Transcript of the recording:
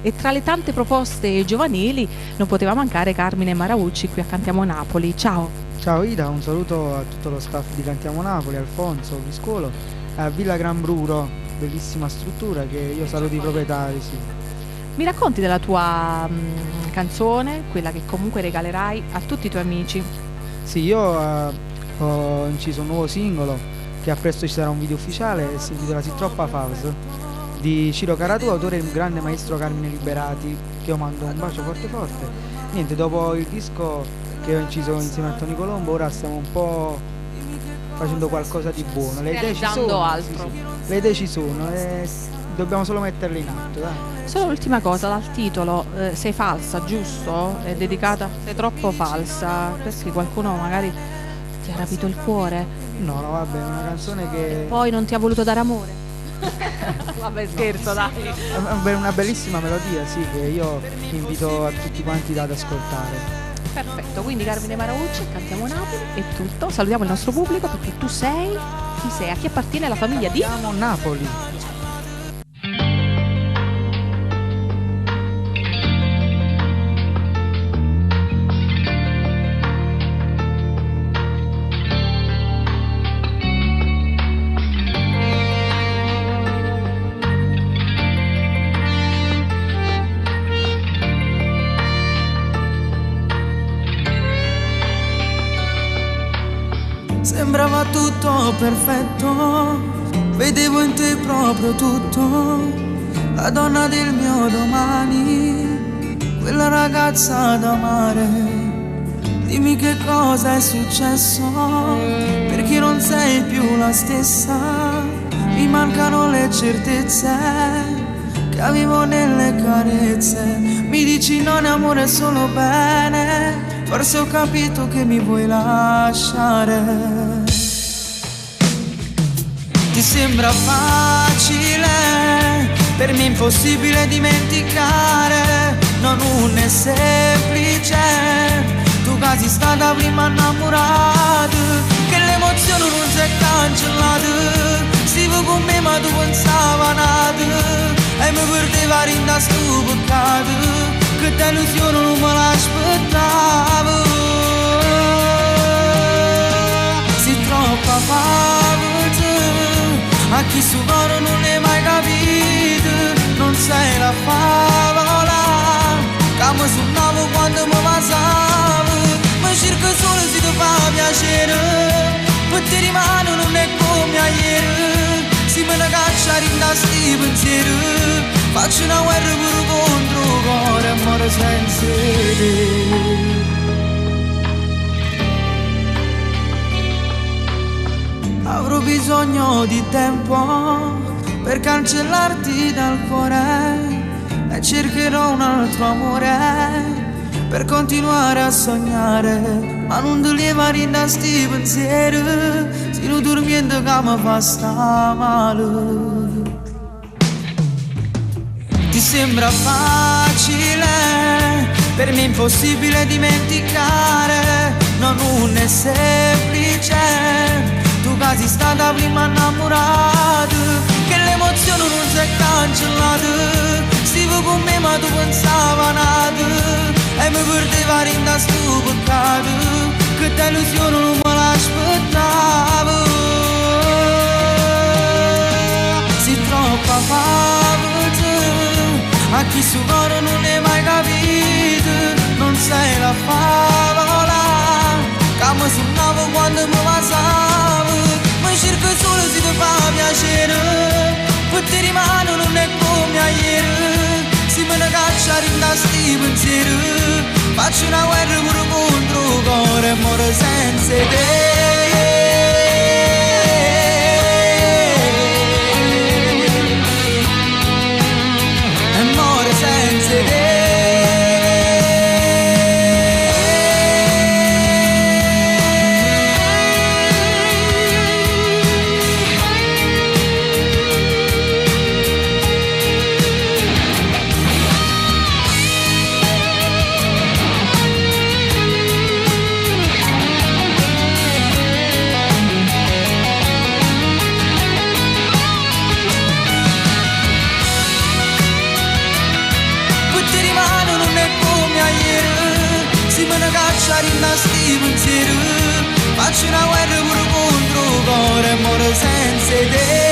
e tra le tante proposte giovanili non poteva mancare Carmine Maraucci qui a Cantiamo Napoli. Ciao. Ciao Ida, un saluto a tutto lo staff di Cantiamo Napoli, Alfonso, Viscolo, a Villa Gran Bruro, bellissima struttura che io saluto i proprietari, sì. Mi racconti della tua canzone, quella che comunque regalerai a tutti i tuoi amici? Sì, io ho inciso un nuovo singolo che a presto ci sarà un video ufficiale e si intitola Si Troppa Fase di Ciro Caratù, autore del grande maestro Carmine Liberati, che io mando un bacio forte forte. Niente, dopo il disco che ho inciso insieme a Tony Colombo, ora stiamo un po' facendo qualcosa di buono. Le idee ci sono, altro. Sì. Le idee ci sono e dobbiamo solo metterle in atto, dai. Solo l'ultima cosa, dal titolo sei falsa, giusto? È dedicata, sei troppo falsa, perché qualcuno magari ti ha rapito il cuore. No, vabbè, è una canzone che... Poi non ti ha voluto dare amore. Vabbè, scherzo, dai. È una bellissima melodia, sì, che io invito a tutti quanti ad ascoltare. Perfetto, quindi Carmine Maraucci, Cantiamo Napoli, è tutto. Salutiamo il nostro pubblico perché tu sei, chi sei? A chi appartiene la famiglia di? Cantiamo Napoli. Sembrava tutto perfetto, vedevo in te proprio tutto, la donna del mio domani, quella ragazza da amare. Dimmi che cosa è successo, perché non sei più la stessa, mi mancano le certezze che avevo nelle carezze. Mi dici non è amore, è solo bene, forse ho capito che mi vuoi lasciare. Ti sembra facile, per me impossibile dimenticare, non è semplice, tu quasi stata prima innamorata, che l'emozione non si è cancellata, stivo con me ma tu pensava nata, e mi perdeva rinda sto peccato, che delusione non me l'aspettavo. Si troppa falsa, a chi su coro non l'hai mai capito, non sei la favola, che mi suonavo quando mi passavo, mi cerco solo se ti fa piacere, per ti rimane non è come ieri, si me ne caccia rinda sti pensieri, faccio una guerra pure contro cuore e muore senza te. Avrò bisogno di tempo per cancellarti dal cuore e cercherò un altro amore per continuare a sognare, ma non ti leva rinda sti pensieri, se non dormiendo che mi fa sta male. Ti sembra facile, per me impossibile dimenticare, non è semplice, tu quasi stata prima innamorata, che l'emozione non si è cancellata, stivo con me ma tu pensava nata, e mi perdeva rinda sto peccato, che delusione non me l'aspettavo. Si troppa falsa, a chi su coro non l'hai mai capito, non sei la favola, che mi suonavo quando mi passavo, mi cerco solo se ti fa piacere, per ti rimane non è come ieri, si me ne caccia rinda sti pensieri, faccio una guerra pure contro cuore e muore senza te. passare in sti pensieri, faccio una guerra pure contro cuore e muore senza te.